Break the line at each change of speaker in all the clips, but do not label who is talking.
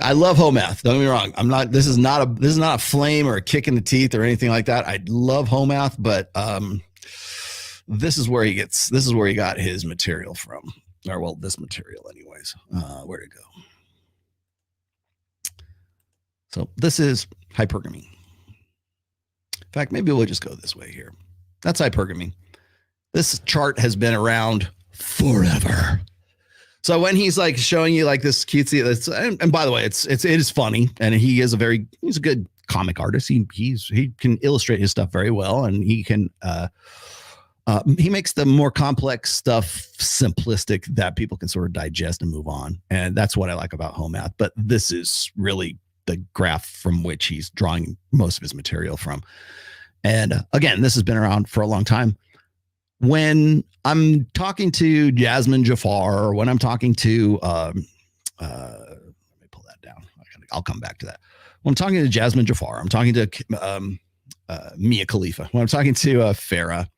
I love home math. Don't get me wrong. This is not a flame or a kick in the teeth or anything like that. I love home math, but this is where he got his material from. Or well, this material anyways. Where'd it go? So this is hypergamy. In fact, maybe we'll just go this way here. That's hypergamy. This chart has been around forever. So when he's like showing you like this cutesy, and by the way, it is funny, and he's a good comic artist. He can illustrate his stuff very well, and he can he makes the more complex stuff simplistic that people can sort of digest and move on. And that's what I like about home math. But this is really the graph from which he's drawing most of his material from. And again, this has been around for a long time. When I'm talking to Jasmine Jafar, or when I'm talking to, let me pull that down. I'll come back to that. When I'm talking to Jasmine Jafar, I'm talking to Mia Khalifa. When I'm talking to Farah,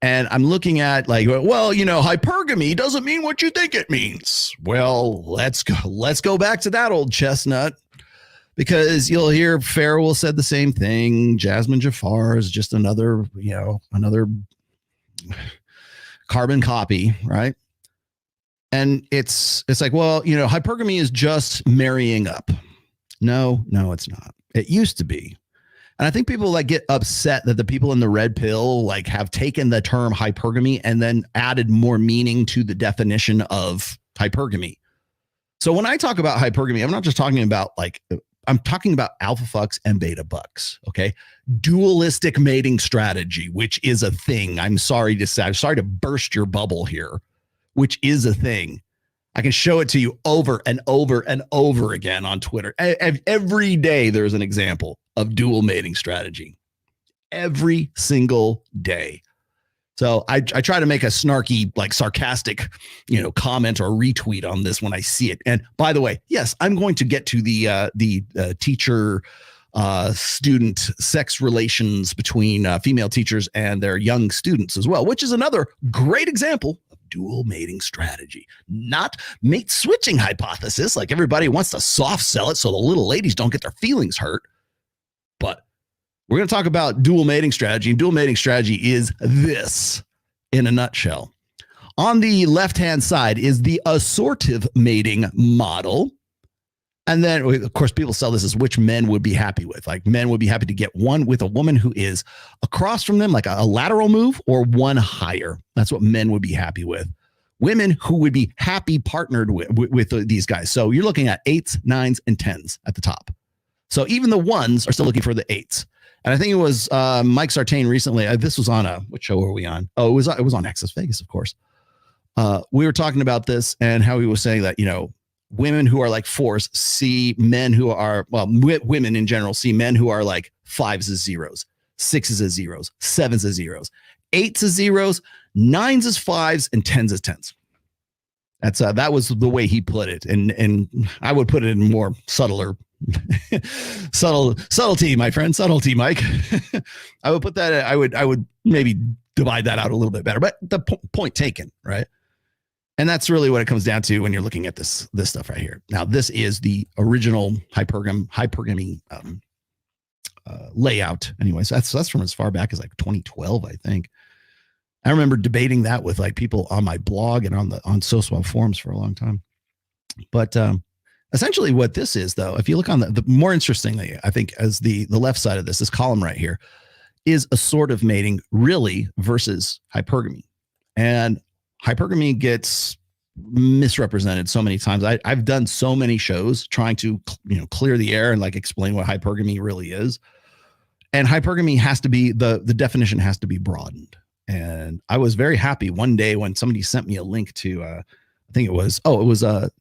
and I'm looking at like, well, hypergamy doesn't mean what you think it means. Well, let's go back to that old chestnut, because you'll hear Farah will said the same thing. Jasmine Jafar is just another carbon copy, right? And it's like, well, hypergamy is just marrying up. No, it's not. It used to be. And I think people like get upset that the people in the red pill like have taken the term hypergamy and then added more meaning to the definition of hypergamy. So when I talk about hypergamy, I'm not just talking about I'm talking about alpha fucks and beta bucks. Okay. Dualistic mating strategy, which is a thing. I'm sorry to burst your bubble here, which is a thing. I can show it to you over and over and over again on Twitter. Every day there's an example of dual mating strategy. Every single day. So I try to make a snarky, like sarcastic, comment or retweet on this when I see it. And by the way, yes, I'm going to get to the teacher student sex relations between female teachers and their young students as well, which is another great example of dual mating strategy, not mate switching hypothesis. Like everybody wants to soft sell it so the little ladies don't get their feelings hurt. But we're going to talk about dual mating strategy, and dual mating strategy is this in a nutshell. On the left-hand side is the assortive mating model. And then, of course, people sell this as which men would be happy with. Like men would be happy to get one with a woman who is across from them, like a lateral move, or one higher. That's what men would be happy with. Women who would be happy partnered with these guys. So you're looking at 8s, 9s, and 10s at the top. So even the ones are still looking for the 8s. And I think it was Mike Sartain recently. This was on what show were we on? Oh, it was on Access Vegas, of course. We were talking about this and how he was saying that, women who are like 4s see men who are, women in general see men who are like 5s as 0s, 6s as 0s, 7s as 0s, 8s as 0s, 9s as 5s, and 10s as 10s. That was the way he put it. And I would put it in more subtlety, my friend, subtlety, Mike. I would put that, I would maybe divide that out a little bit better, but the point taken, right? And that's really what it comes down to when you're looking at this stuff right here. Now, this is the original hypergamy layout. Anyways, that's from as far back as like 2012, I think. I remember debating that with like people on my blog and on social forums for a long time. But essentially what this is, though, if you look on the more interestingly, I think, as the left side of this column right here is assortive mating really versus hypergamy. And hypergamy gets misrepresented so many times. I've done so many shows trying to clear the air and like explain what hypergamy really is. And hypergamy has to be, the definition has to be broadened. And I was very happy one day when somebody sent me a link to, I think it was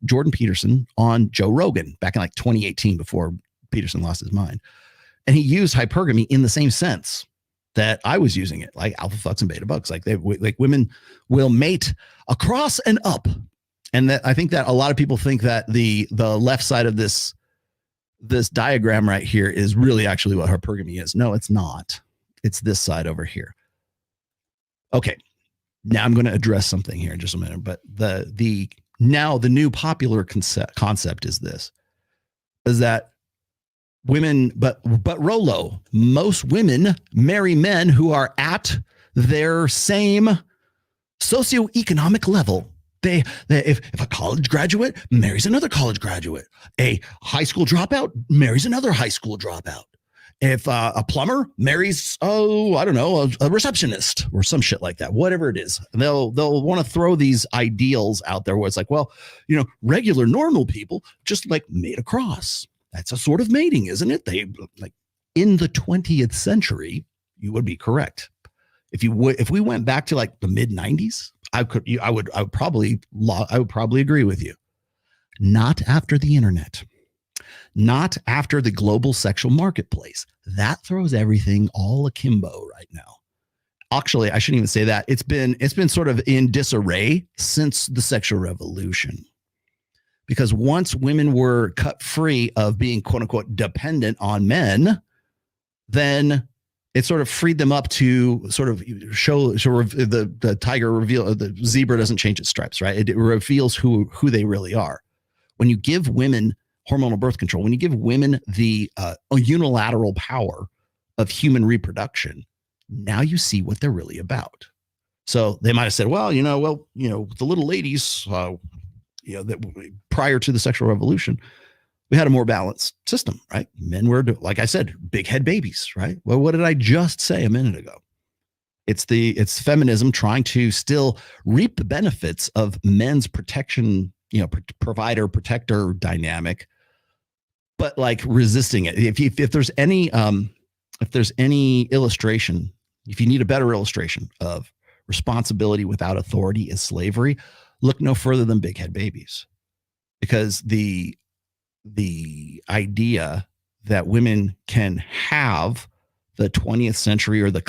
Jordan Peterson on Joe Rogan back in like 2018 before Peterson lost his mind. And he used hypergamy in the same sense that I was using it, like alpha fucks and beta bucks. Like women will mate across and up. And that I think that a lot of people think that the left side of this diagram right here is really actually what hypergamy is. No, it's not. It's this side over here. Okay. Now I'm going to address something here in just a minute, but the new popular concept is this. is that women, but Rolo, most women marry men who are at their same socioeconomic level. If a college graduate marries another college graduate, a high school dropout marries another high school dropout. If a plumber marries, I don't know, a receptionist or some shit like that, whatever it is, they'll want to throw these ideals out there where it's like, well, regular normal people just like mate across. That's a sort of mating, isn't it? They like in the 20th century, you would be correct. If we went back to like the mid 90s, I would probably agree with you. Not after the internet. Not after the global sexual marketplace. That throws everything all akimbo right now. Actually, I shouldn't even say that. It's been sort of in disarray since the sexual revolution. Because once women were cut free of being quote unquote dependent on men, then it sort of freed them up to sort of show the tiger reveal, the zebra doesn't change its stripes, right? It reveals who they really are. When you give women hormonal birth control, when you give women the unilateral power of human reproduction, now you see what they're really about. So they might have said, well, the little ladies, that prior to the sexual revolution, we had a more balanced system, right? Men were, like I said, big head babies, right? Well, what did I just say a minute ago? It's feminism trying to still reap the benefits of men's protection, provider protector dynamic, but like resisting it. If there's any illustration, if you need a better illustration of responsibility without authority is slavery, look no further than big head babies, because the idea that women can have the 20th century or the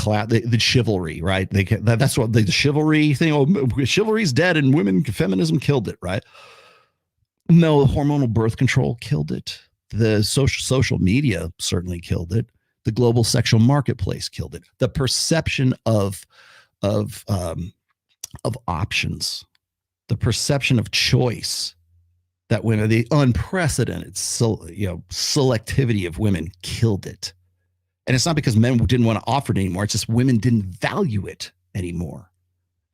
chivalry, right? That's what the chivalry thing. Oh, chivalry's dead and feminism killed it, right? No, hormonal birth control killed it. The social media certainly killed it. The global sexual marketplace killed it. The perception of options, the perception of choice that women, the unprecedented selectivity of women killed it. And it's not because men didn't want to offer it anymore. It's just women didn't value it anymore.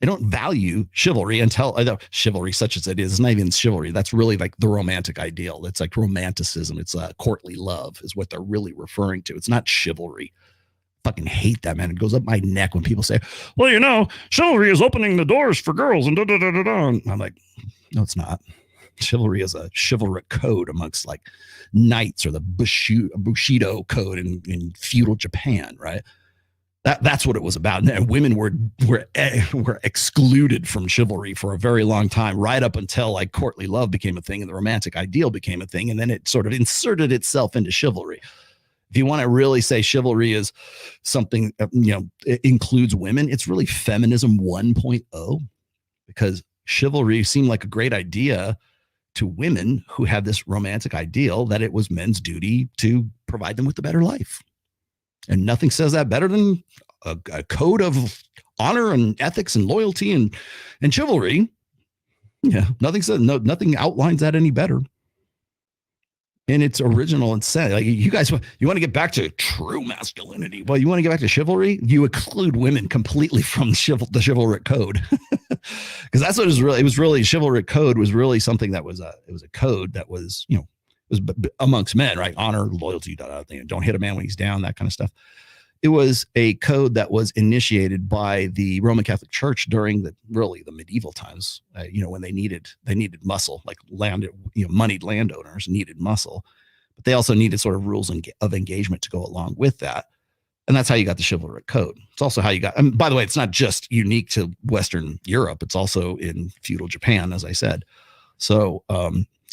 They don't value chivalry until chivalry, such as it is. It's not even chivalry. That's really like the romantic ideal. It's like romanticism. It's courtly love is what they're really referring to. It's not chivalry. Fucking hate that, man. It goes up my neck when people say, well, chivalry is opening the doors for girls and da-da-da-da-da. I'm like, no, it's not. Chivalry is a chivalric code amongst like knights or the Bushido code in feudal Japan, right? That's what it was about. And women were excluded from chivalry for a very long time, right up until like courtly love became a thing and the romantic ideal became a thing, and then it sort of inserted itself into chivalry. If you want to really say chivalry is something, it includes women, it's really feminism 1.0, because chivalry seemed like a great idea to women who had this romantic ideal that it was men's duty to provide them with a better life. And nothing says that better than a code of honor and ethics and loyalty and chivalry. Yeah, nothing outlines that any better. In its original intent, like you guys, you want to get back to true masculinity. Well, you want to get back to chivalry. You exclude women completely from the chivalric code, because that's what it was really chivalric code was really something that was a code that was was amongst men, right? Honor, loyalty, don't hit a man when he's down, that kind of stuff. It was a code that was initiated by the Roman Catholic Church during the medieval times, when they needed muscle, like moneyed landowners needed muscle, but they also needed sort of rules of engagement to go along with that. And that's how you got the chivalric code. It's also how you got, and by the way, it's not just unique to Western Europe. It's also in feudal Japan, as I said. So,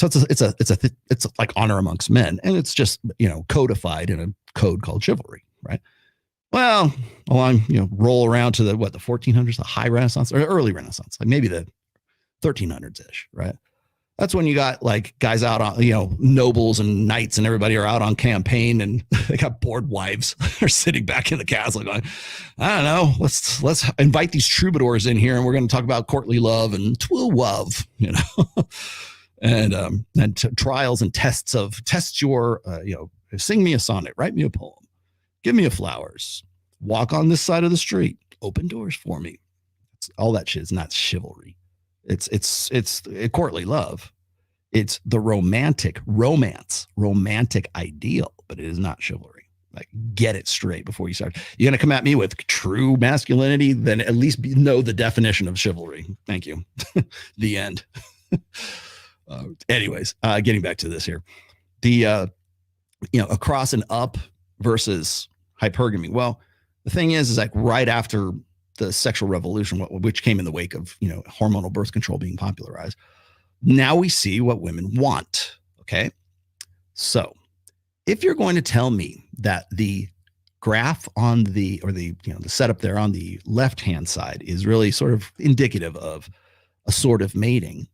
it's like honor amongst men, and it's just, codified in a code called chivalry, right? Well, roll around to the 1400s, the high Renaissance or early Renaissance, like maybe the 1300s ish, right? That's when you got like guys out on, nobles and knights and everybody are out on campaign, and they got bored wives are sitting back in the castle going, I don't know, let's invite these troubadours in here and we're going to talk about courtly love and twill love, and trials and tests your, sing me a sonnet, write me a poem, give me a flowers, walk on this side of the street, open doors for me. All that shit is not chivalry. It's a courtly love. It's the romantic ideal, but it is not chivalry. Like, get it straight before you start. You're going to come at me with true masculinity, then at least know the definition of chivalry. Thank you. The end. Anyways, getting back to this here, the across and up versus hypergamy. Well, the thing is like right after the sexual revolution, which came in the wake of hormonal birth control being popularized, now we see what women want. Okay, so if you're going to tell me that the graph on the setup there on the left hand side is really sort of indicative of a sort of mating,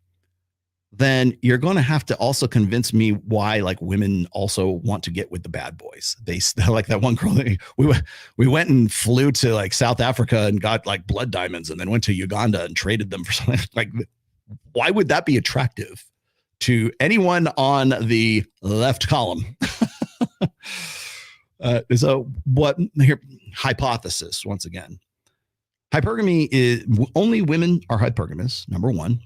then you're going to have to also convince me why like women also want to get with the bad boys. They like that one girl. We went and flew to like South Africa and got like blood diamonds, and then went to Uganda and traded them for something. Like, why would that be attractive to anyone on the left column? So what here? Hypothesis once again. Hypergamy is only women are hypergamous. Number one.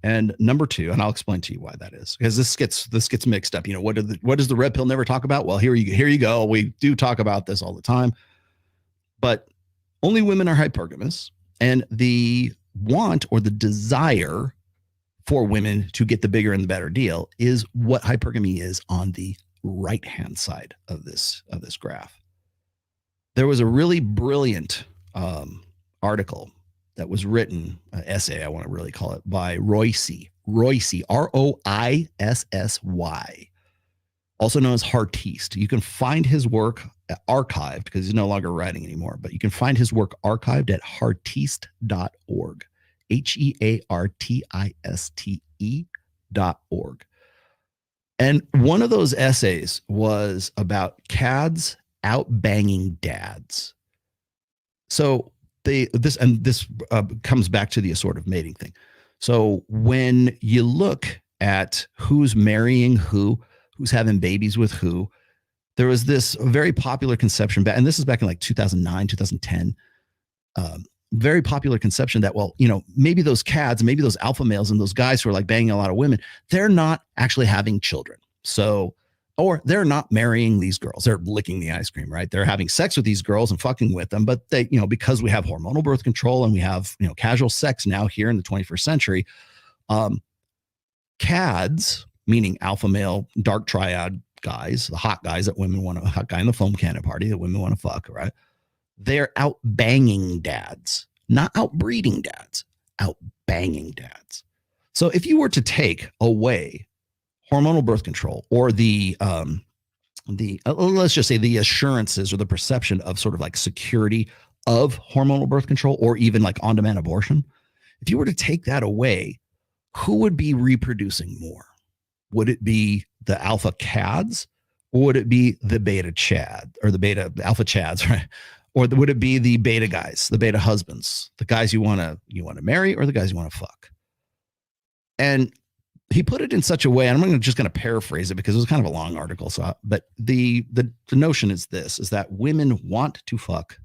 And number two, and I'll explain to you why that is, because this gets mixed up. What does the red pill never talk about? Well, here you go. We do talk about this all the time, but only women are hypergamous, and the want or the desire for women to get the bigger and the better deal is what hypergamy is on the right hand side of this graph. There was a really brilliant article that was written, essay, I want to really call it, by Roissy, Roissy, also known as Hartiste. You can find his work archived, because he's no longer writing anymore, but you can find his work archived at hartiste.org, HEARTISTE.org. And one of those essays was about cads outbanging dads. So this comes back to the assortative mating thing. So when you look at who's marrying who's having babies with who, there was this very popular conception, and this is back in like 2009, 2010, very popular conception that, well, maybe those cads, maybe those alpha males and those guys who are like banging a lot of women, they're not actually having children. So, or they're not marrying these girls. They're licking the ice cream, right? They're having sex with these girls and fucking with them. But they, because we have hormonal birth control and we have, casual sex now here in the 21st century, cads, meaning alpha male, dark triad guys, the hot guys that women want to, hot guy in the foam cannon party that women want to fuck, right? They're out banging dads, not out breeding dads, out banging dads. So if you were to take away hormonal birth control or the let's just say the assurances or the perception of sort of like security of hormonal birth control or even like on-demand abortion, if you were to take that away, who would be reproducing more? Would it be the alpha cads, or would it be the beta chad or the alpha chads, right? Or would it be the beta guys, the beta husbands, the guys you want to marry, or the guys you want to fuck? And he put it in such a way, and I'm just going to paraphrase it because it was kind of a long article. So, but the notion is this: is that women want to fuck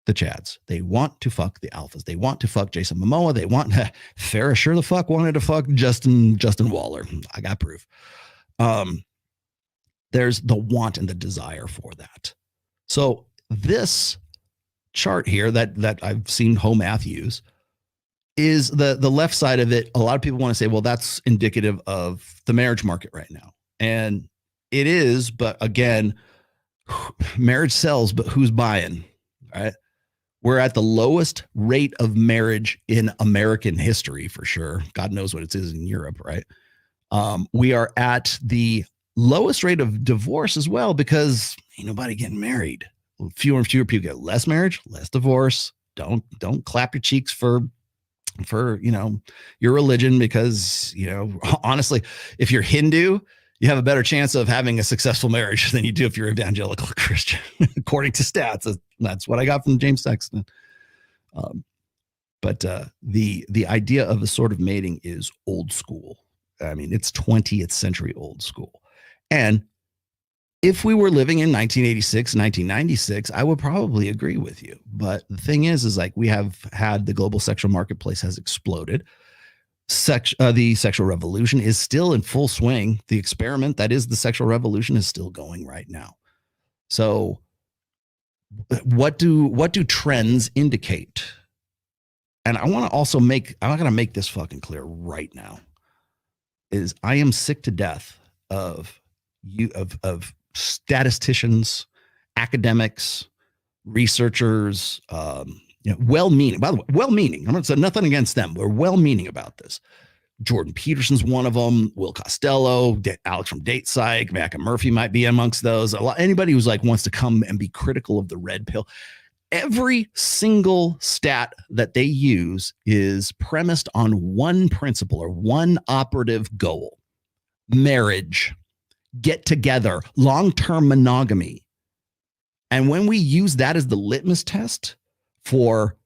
the chads, they want to fuck the alphas, they want to fuck Jason Momoa, they want Farrah sure the fuck wanted to fuck Justin Waller. I got proof. There's the want and the desire for that. So this chart here that I've seen Homath use is the left side of it. A lot of people want to say, well, that's indicative of the marriage market right now. And it is, but again, marriage sells, but who's buying, right? We're at the lowest rate of marriage in American history for sure. God knows what it is in Europe, right? We are at the lowest rate of divorce as well, because ain't nobody getting married. Fewer and fewer people get less marriage, less divorce. Don't clap your cheeks for your religion, because honestly, if you're Hindu, you have a better chance of having a successful marriage than you do if you're evangelical Christian, according to stats. That's what I got from James Sexton. But the idea of a sort of mating is old school. I mean, it's 20th century old school. And if we were living in 1986, 1996, I would probably agree with you. But the thing is like we have had the global sexual marketplace has exploded. The sexual revolution is still in full swing. The experiment that is the sexual revolution is still going right now. So what do trends indicate? And I want to also I'm going to make this fucking clear right now. Is I am sick to death of statisticians, academics, researchers, well-meaning. By the way, well-meaning. I'm not saying nothing against them. We're well-meaning about this. Jordan Peterson's one of them. Will Costello, Alex from Date Psych, Mac and Murphy might be amongst those. Anybody who's like wants to come and be critical of the red pill. Every single stat that they use is premised on one principle or one operative goal: marriage, get together, long-term monogamy. And when we use that as the litmus test for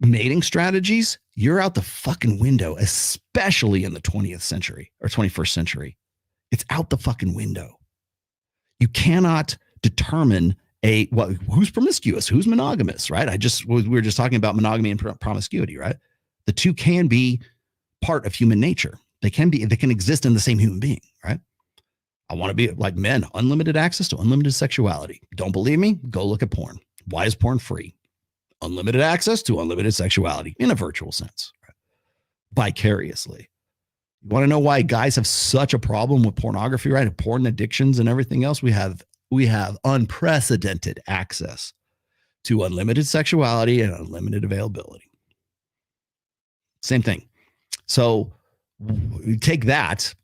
mating strategies, you're out the fucking window, especially in the 20th century or 21st century. It's out the fucking window. You cannot determine who's promiscuous, who's monogamous, right? We were just talking about monogamy and promiscuity, right? The two can be part of human nature. They can exist in the same human being, right? I want to be like men, unlimited access to unlimited sexuality. Don't believe me? Go look at porn. Why is porn free? Unlimited access to unlimited sexuality in a virtual sense, right? Vicariously. You want to know why guys have such a problem with pornography, right? Porn addictions and everything else. We have unprecedented access to unlimited sexuality and unlimited availability. Same thing. So you take that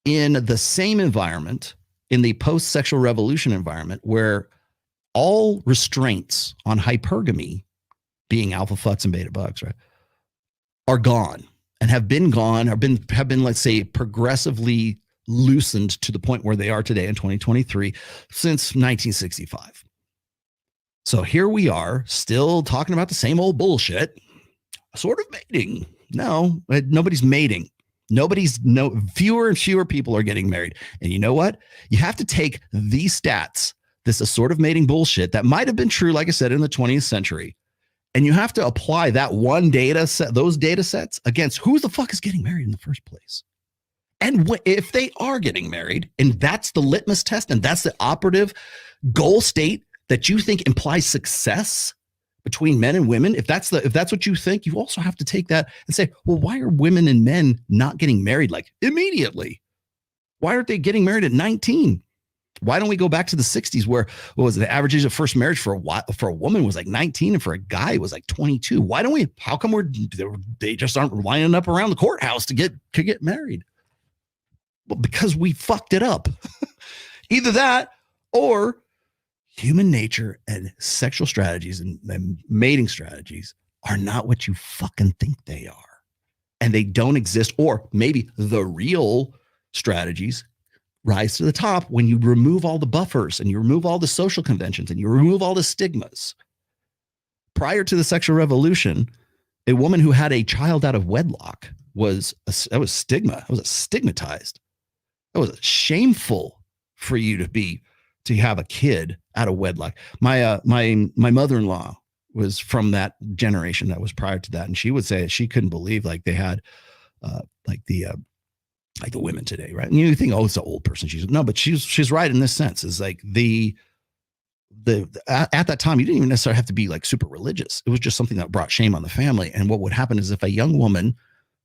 in the same environment, in the post-sexual revolution environment, where all restraints on hypergamy, being alpha fucks and beta bucks, right, are gone and have been gone, or have been, let's say, progressively loosened to the point where they are today in 2023 since 1965. So here we are still talking about the same old bullshit, sort of mating. No, nobody's mating. Fewer and fewer people are getting married. And you know what? You have to take these stats, this assortive mating bullshit that might have been true, like I said, in the 20th century, and you have to apply that one data set, those data sets, against who the fuck is getting married in the first place. And if they are getting married, and that's the litmus test, and that's the operative goal state that you think implies success between men and women, if that's what you think, you also have to take that and say, well, why are women and men not getting married like immediately? Why aren't they getting married at 19? Why don't we go back to the 60s where what was it, the average age of first marriage for a woman was like 19 and for a guy it was like 22? How come they just aren't lining up around the courthouse to get married? Well, because we fucked it up. Either that or human nature and sexual strategies and mating strategies are not what you fucking think they are. And they don't exist. Or maybe the real strategies rise to the top when you remove all the buffers and you remove all the social conventions and you remove all the stigmas. Prior to the sexual revolution, a woman who had a child out of wedlock was stigma. It was stigmatized. It was shameful for you to have a kid out of wedlock. My mother-in-law was from that generation that was prior to that, and she would say she couldn't believe like they had like the women today, right? And you think, oh, it's an old person. She's right in this sense. Is like at that time you didn't even necessarily have to be like super religious. It was just something that brought shame on the family. And what would happen is if a young woman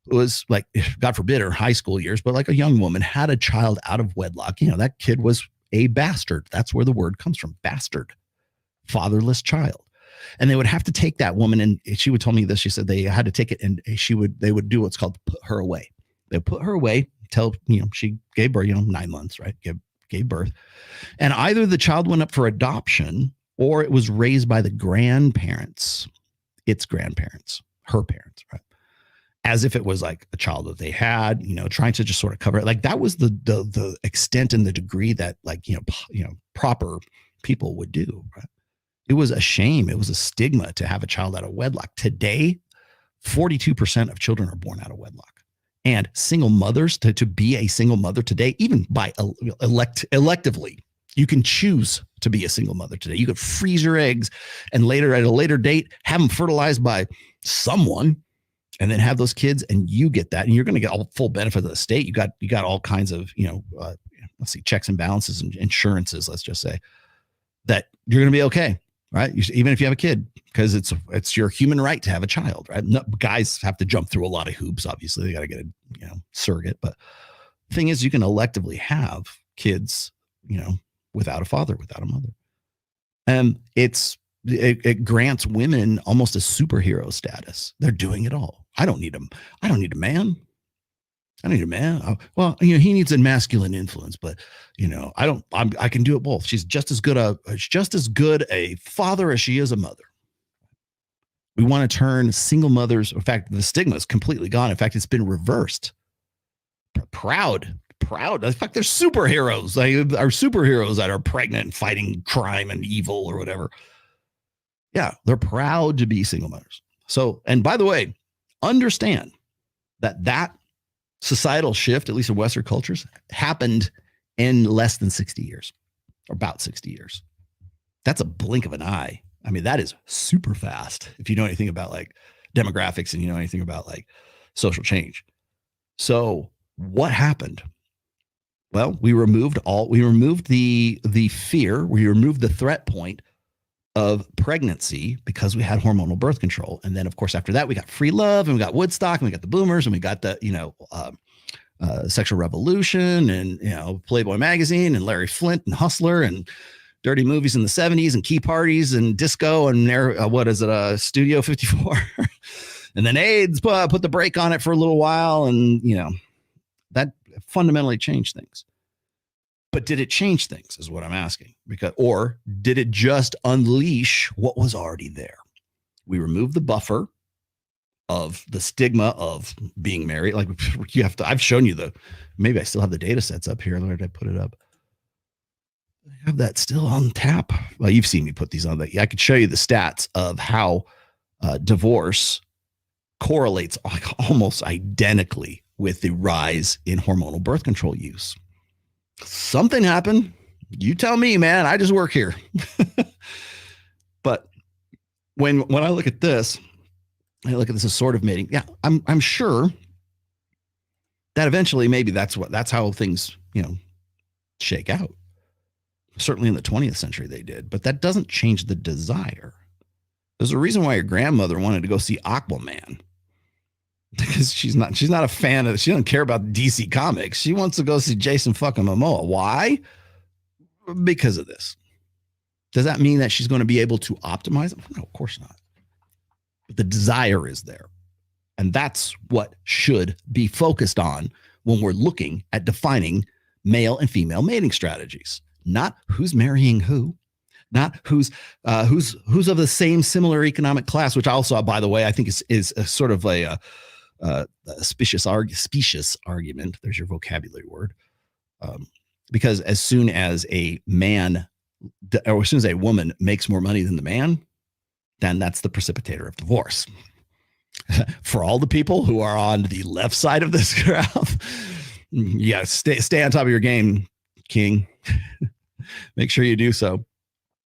was like, God forbid, her high school years, but like a young woman had a child out of wedlock, that kid was a bastard. That's where the word comes from, bastard, fatherless child. And they would have to take that woman, and she would tell me this. She said they had to take it, and they would do what's called put her away. They put her away till she gave birth, 9 months, right? Gave birth, and either the child went up for adoption or it was raised by the grandparents, its grandparents, her parents, right? As if it was like a child that they had, trying to just sort of cover it. Like that was the extent and the degree that proper people would do, right? It was a shame. It was a stigma to have a child out of wedlock. Today, 42% of children are born out of wedlock. And single mothers, to be a single mother today, even by electively, you can choose to be a single mother today. You could freeze your eggs and later at a later date, have them fertilized by someone and then have those kids, and you get that. And you're going to get all full benefit of the state. You got all kinds of, let's see, checks and balances and insurances, let's just say, that you're going to be okay. Right. Even if you have a kid, because it's your human right to have a child. Right. No, guys have to jump through a lot of hoops. Obviously, they got to get a surrogate. But the thing is, you can electively have kids, without a father, without a mother. And it grants women almost a superhero status. They're doing it all. I don't need them. I don't need a man. I need a man. Well, he needs a masculine influence, but I can do it both. She's just as good a father as she is a mother. We want to turn single mothers. In fact, the stigma is completely gone. In fact, it's been reversed. Proud. In fact, they're superheroes. They are superheroes that are pregnant and fighting crime and evil or whatever. Yeah, they're proud to be single mothers. So, and by the way, understand that societal shift, at least in Western cultures, happened in less than 60 years, or about 60 years. That's a blink of an eye. I mean, that is super fast if you know anything about like demographics and you know anything about like social change. So what happened? Well, we removed the fear, we removed the threat point of pregnancy because we had hormonal birth control. And then, of course, after that, we got free love and we got Woodstock and we got the boomers and we got the, Sexual Revolution and, Playboy magazine and Larry Flint and Hustler and dirty movies in the 70s and key parties and disco and Studio 54. And then AIDS put the brake on it for a little while. And, that fundamentally changed things. But did it change things is what I'm asking, or did it just unleash what was already there? We removed the buffer of the stigma of being married. Like I've shown you maybe I still have the data sets up here. Where did I put it up? I have that still on tap. Well, you've seen me put these on. I could show you the stats of how divorce correlates almost identically with the rise in hormonal birth control use. Something happened. You tell me, man. I just work here. But when I look at this, I look at this as sort of mating. Yeah, I'm sure that eventually maybe that's how things shake out. Certainly in the 20th century they did, but that doesn't change the desire. There's a reason why your grandmother wanted to go see Aquaman. Because she's not a fan of, she doesn't care about DC Comics. She wants to go see Jason fucking Momoa. Why? Because of this. Does that mean that she's going to be able to optimize it? No, of course not. But the desire is there. And that's what should be focused on when we're looking at defining male and female mating strategies. Not who's marrying who. Not who's of the same similar economic class, which also, by the way, I think is a sort of a specious argument. There's your vocabulary word. Because as soon as a man, or as soon as a woman makes more money than the man, then that's the precipitator of divorce. For all the people who are on the left side of this graph, stay on top of your game, King. Make sure you do so.